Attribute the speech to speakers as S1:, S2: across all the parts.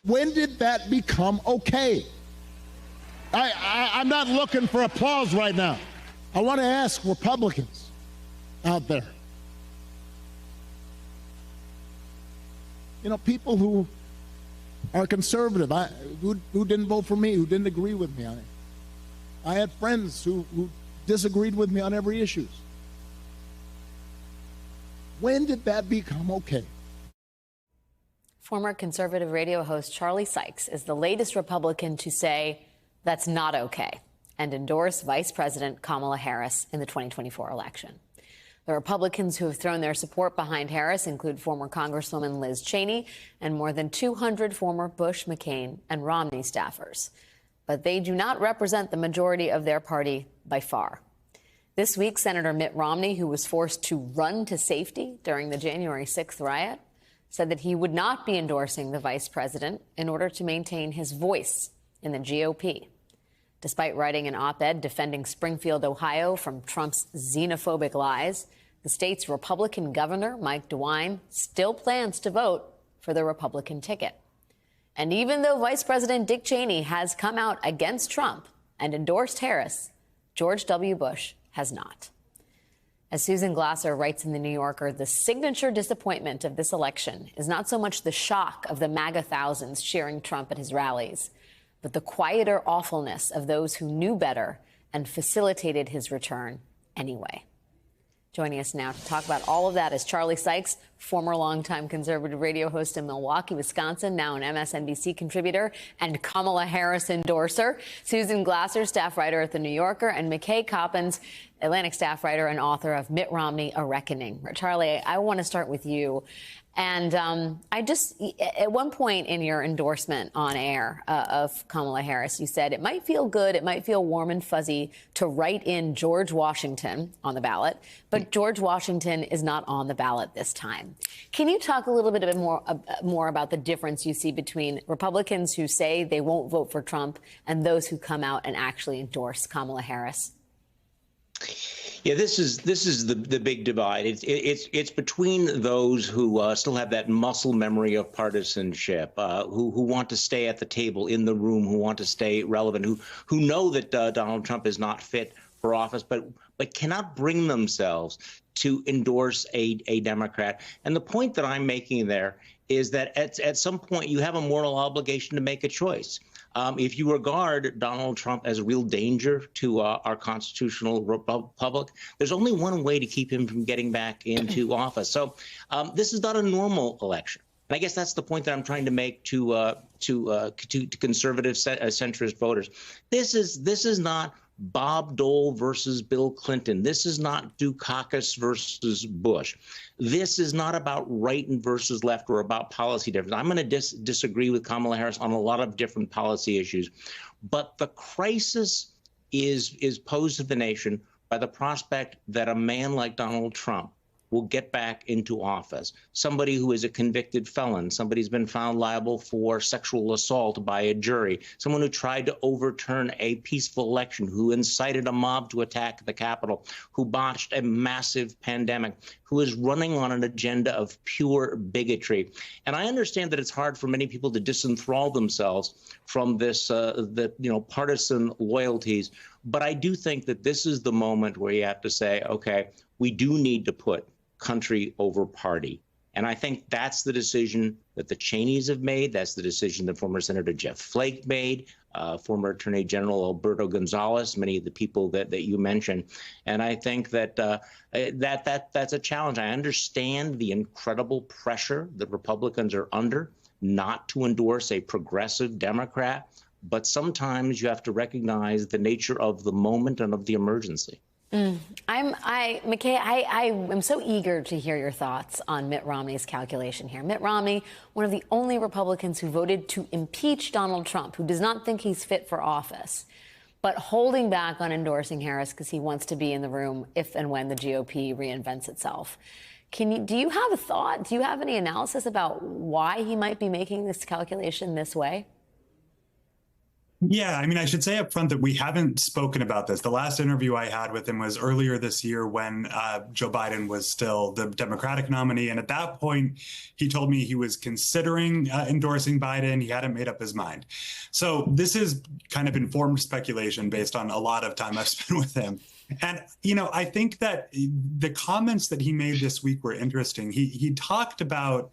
S1: When did that become okay? I'm not looking for applause right now. I want to ask Republicans out there, people who are conservative, who didn't vote for me, who didn't agree with me on it. I had friends who disagreed with me on every issue. When did that become okay?
S2: Former conservative radio host Charlie Sykes is the latest Republican to say that's not okay and endorse Vice President Kamala Harris in the 2024 election. The Republicans who have thrown their support behind Harris include former Congresswoman Liz Cheney and more than 200 former Bush, McCain, and Romney staffers. But they do not represent the majority of their party by far. This week, Senator Mitt Romney, who was forced to run to safety during the January 6th riot, said that he would not be endorsing the vice president in order to maintain his voice in the GOP. Despite writing an op-ed defending Springfield, Ohio from Trump's xenophobic lies, the state's Republican governor, Mike DeWine, still plans to vote for the Republican ticket. And even though Vice President Dick Cheney has come out against Trump and endorsed Harris, George W. Bush has not. As Susan Glasser writes in The New Yorker, the signature disappointment of this election is not so much the shock of the MAGA thousands cheering Trump at his rallies, but the quieter awfulness of those who knew better and facilitated his return anyway. Joining us now to talk about all of that is Charlie Sykes, former longtime conservative radio host in Milwaukee, Wisconsin, now an MSNBC contributor and Kamala Harris endorser, Susan Glasser, staff writer at The New Yorker, and McKay Coppins, Atlantic staff writer and author of Mitt Romney, A Reckoning. Charlie, I want to start with you. And at one point in your endorsement on air of Kamala Harris, you said it might feel good, it might feel warm and fuzzy to write in George Washington on the ballot, but George Washington is not on the ballot this time. Can you talk a little bit more about the difference you see between Republicans who say they won't vote for Trump and those who come out and actually endorse Kamala Harris?
S3: Yeah, this is the big divide. It's between those who still have that muscle memory of partisanship, who want to stay at the table in the room, who want to stay relevant, who know that Donald Trump is not fit for office, but cannot bring themselves to endorse a Democrat. And the point that I'm making there is that at some point you have a moral obligation to make a choice. If you regard Donald Trump as a real danger to our constitutional republic, there's only one way to keep him from getting back into office. So this is not a normal election. And I guess that's the point that I'm trying to make to conservative centrist voters. This is not Bob Dole versus Bill Clinton. This is not Dukakis versus Bush. This is not about right versus left or about policy difference. I'm going to disagree with Kamala Harris on a lot of different policy issues. But the crisis is posed to the nation by the prospect that a man like Donald Trump will get back into office. Somebody who is a convicted felon, somebody who's been found liable for sexual assault by a jury, someone who tried to overturn a peaceful election, who incited a mob to attack the Capitol, who botched a massive pandemic, who is running on an agenda of pure bigotry. And I understand that it's hard for many people to disenthrall themselves from this, partisan loyalties. But I do think that this is the moment where you have to say, okay, we do need to put country over party. And I think that's the decision that the Cheneys have made. That's the decision that former Senator Jeff Flake made, former Attorney General Alberto Gonzales, many of the people that you mentioned. And I think that that's a challenge. I understand the incredible pressure that Republicans are under not to endorse a progressive Democrat, but sometimes you have to recognize the nature of the moment and of the emergency.
S2: McKay, I am so eager to hear your thoughts on Mitt Romney's calculation here. Mitt Romney, one of the only Republicans who voted to impeach Donald Trump, who does not think he's fit for office, but holding back on endorsing Harris because he wants to be in the room if and when the GOP reinvents itself. Do you have a thought? Do you have any analysis about why he might be making this calculation this way?
S4: Yeah, I mean, I should say up front that we haven't spoken about this. The last interview I had with him was earlier this year when Joe Biden was still the Democratic nominee. And at that point, he told me he was considering endorsing Biden. He hadn't made up his mind. So this is kind of informed speculation based on a lot of time I've spent with him. And, I think that the comments that he made this week were interesting. He talked about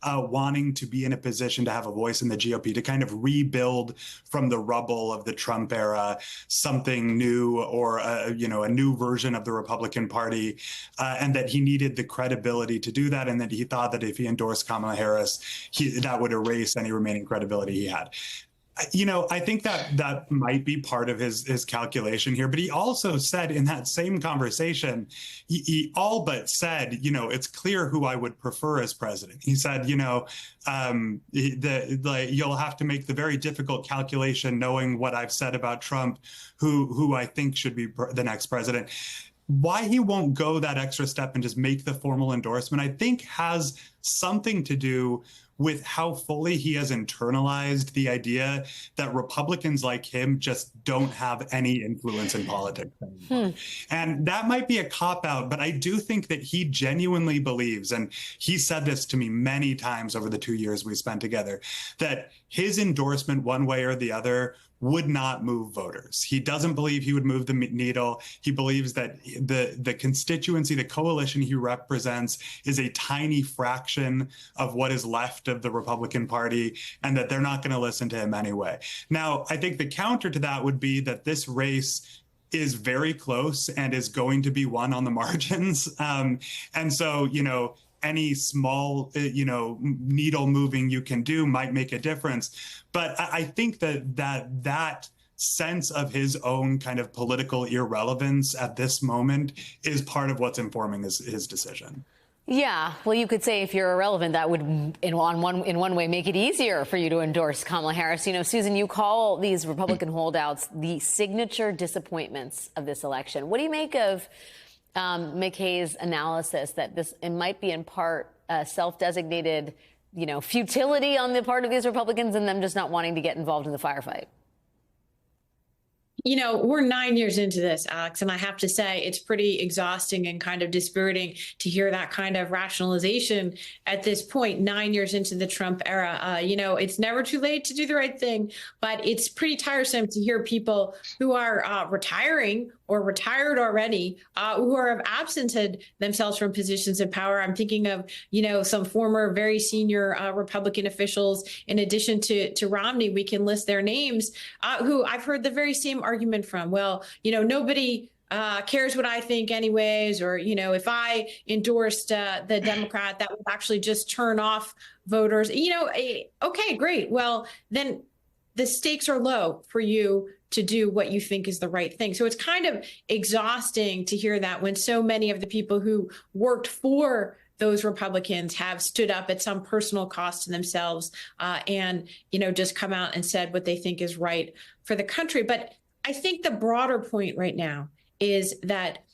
S4: wanting to be in a position to have a voice in the GOP, to kind of rebuild from the rubble of the Trump era something new, or a new version of the Republican Party, and that he needed the credibility to do that, and that he thought that if he endorsed Kamala Harris, that would erase any remaining credibility he had. I think that might be part of his calculation here. But he also said in that same conversation, he all but said, it's clear who I would prefer as president. He said, you'll have to make the very difficult calculation, knowing what I've said about Trump, who I think should be the next president. Why he won't go that extra step and just make the formal endorsement, I think, has something to do with how fully he has internalized the idea that Republicans like him just don't have any influence in politics anymore. And that might be a cop-out, but I do think that he genuinely believes, and he said this to me many times over the 2 years we spent together, that his endorsement one way or the other would not move voters. He doesn't believe he would move the needle. He believes that the constituency, the coalition he represents, is a tiny fraction of what is left of the Republican Party, and that they're not going to listen to him anyway. Now, I think the counter to that would be that this race is very close and is going to be won on the margins. And so, any small, needle moving you can do might make a difference. But I think that sense of his own kind of political irrelevance at this moment is part of what's informing his decision.
S2: Yeah, well, you could say if you're irrelevant, that would, in one way, make it easier for you to endorse Kamala Harris. Susan, you call these Republican holdouts the signature disappointments of this election. What do you make of McKay's analysis that it might be in part self-designated, futility on the part of these Republicans and them just not wanting to get involved in the firefight?
S5: We're 9 years into this, Alex, and I have to say it's pretty exhausting and kind of dispiriting to hear that kind of rationalization at this point, 9 years into the Trump era. It's never too late to do the right thing, but it's pretty tiresome to hear people who are retiring or retired already, who have absented themselves from positions of power. I'm thinking of, some former very senior Republican officials, in addition to Romney, we can list their names, who I've heard the very same argument from. Well, nobody cares what I think anyways, or, if I endorsed the Democrat, that would actually just turn off voters. Okay, great. Well, then the stakes are low for you to do what you think is the right thing. So it's kind of exhausting to hear that when so many of the people who worked for those Republicans have stood up at some personal cost to themselves and, just come out and said what they think is right for the country. But I think the broader point right now is that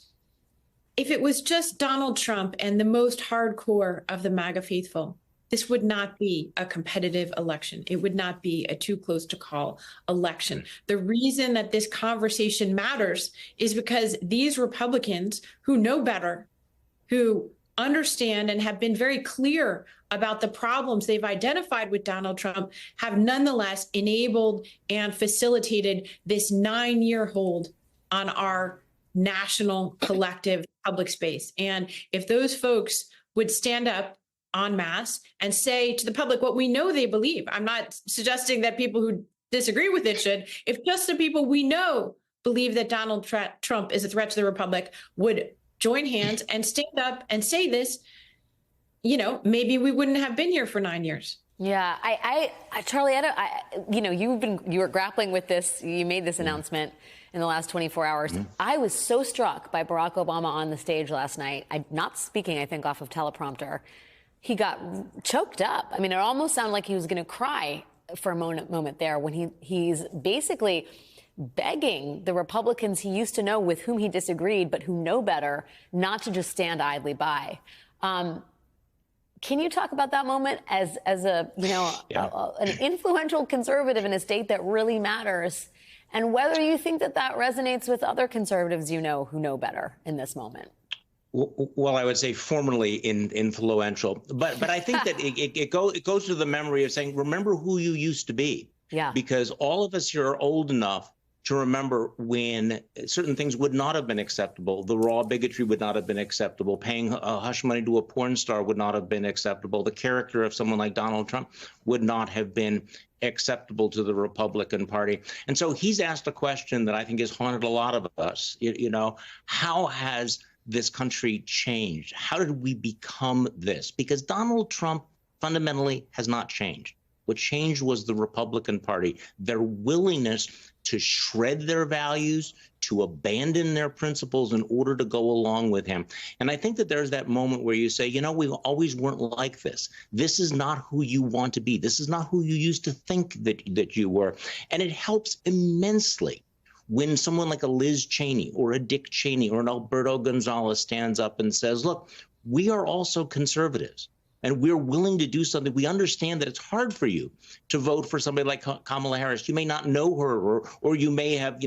S5: if it was just Donald Trump and the most hardcore of the MAGA faithful, this would not be a competitive election. It would not be a too close to call election. The reason that this conversation matters is because these Republicans who know better, who understand and have been very clear about the problems they've identified with Donald Trump, have nonetheless enabled and facilitated this 9-year hold on our national collective public space. And if those folks would stand up en masse and say to the public what we know they believe. I'm not suggesting that people who disagree with it should. If just the people we know believe that Donald Trump is a threat to the republic would join hands and stand up and say this, maybe we wouldn't have been here for 9 years.
S2: Yeah, Charlie, you were grappling with this. You made this announcement in the last 24 hours. I was so struck by Barack Obama on the stage last night. Not speaking, I think, off of teleprompter. He got choked up. I mean, it almost sounded like he was going to cry for a moment there when he's basically begging the Republicans he used to know with whom he disagreed, but who know better, not to just stand idly by. Can you talk about that moment as a, an influential conservative in a state that really matters, and whether you think that resonates with other conservatives who know better in this moment?
S3: Well, I would say formerly influential, but I think that it goes to the memory of saying, remember who you used to be.
S2: Yeah.
S3: Because all of us here are old enough to remember when certain things would not have been acceptable. The raw bigotry would not have been acceptable. Paying hush money to a porn star would not have been acceptable. The character of someone like Donald Trump would not have been acceptable to the Republican Party. And so he's asked a question that I think has haunted a lot of us. How has this country changed? How did we become this? Because Donald Trump fundamentally has not changed. What changed was the Republican Party, their willingness to shred their values, to abandon their principles in order to go along with him. And I think that there's that moment where you say, we always weren't like this. This is not who you want to be. This is not who you used to think that you were. And it helps immensely when someone like a Liz Cheney or a Dick Cheney or an Alberto Gonzalez stands up and says, look, we are also conservatives. And we're willing to do something. We understand that it's hard for you to vote for somebody like Kamala Harris. You may not know her, or you may have,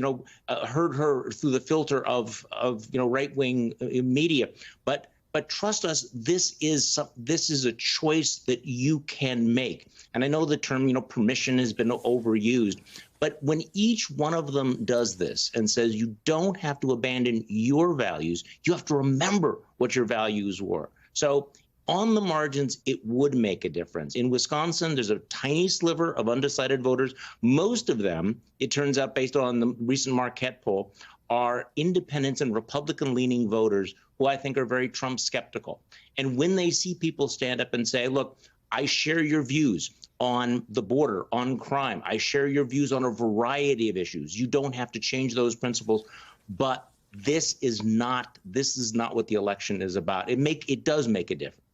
S3: heard her through the filter of right-wing media. But trust us, this is a choice that you can make. And I know the term, permission has been overused. But when each one of them does this and says you don't have to abandon your values, you have to remember what your values were. So on the margins, it would make a difference. In Wisconsin, there's a tiny sliver of undecided voters. Most of them, it turns out, based on the recent Marquette poll, are independents and Republican-leaning voters who I think are very Trump skeptical. And when they see people stand up and say, look, I share your views on the border, on crime. I share your views on a variety of issues. You don't have to change those principles. But this is not what the election is about. It does make a difference.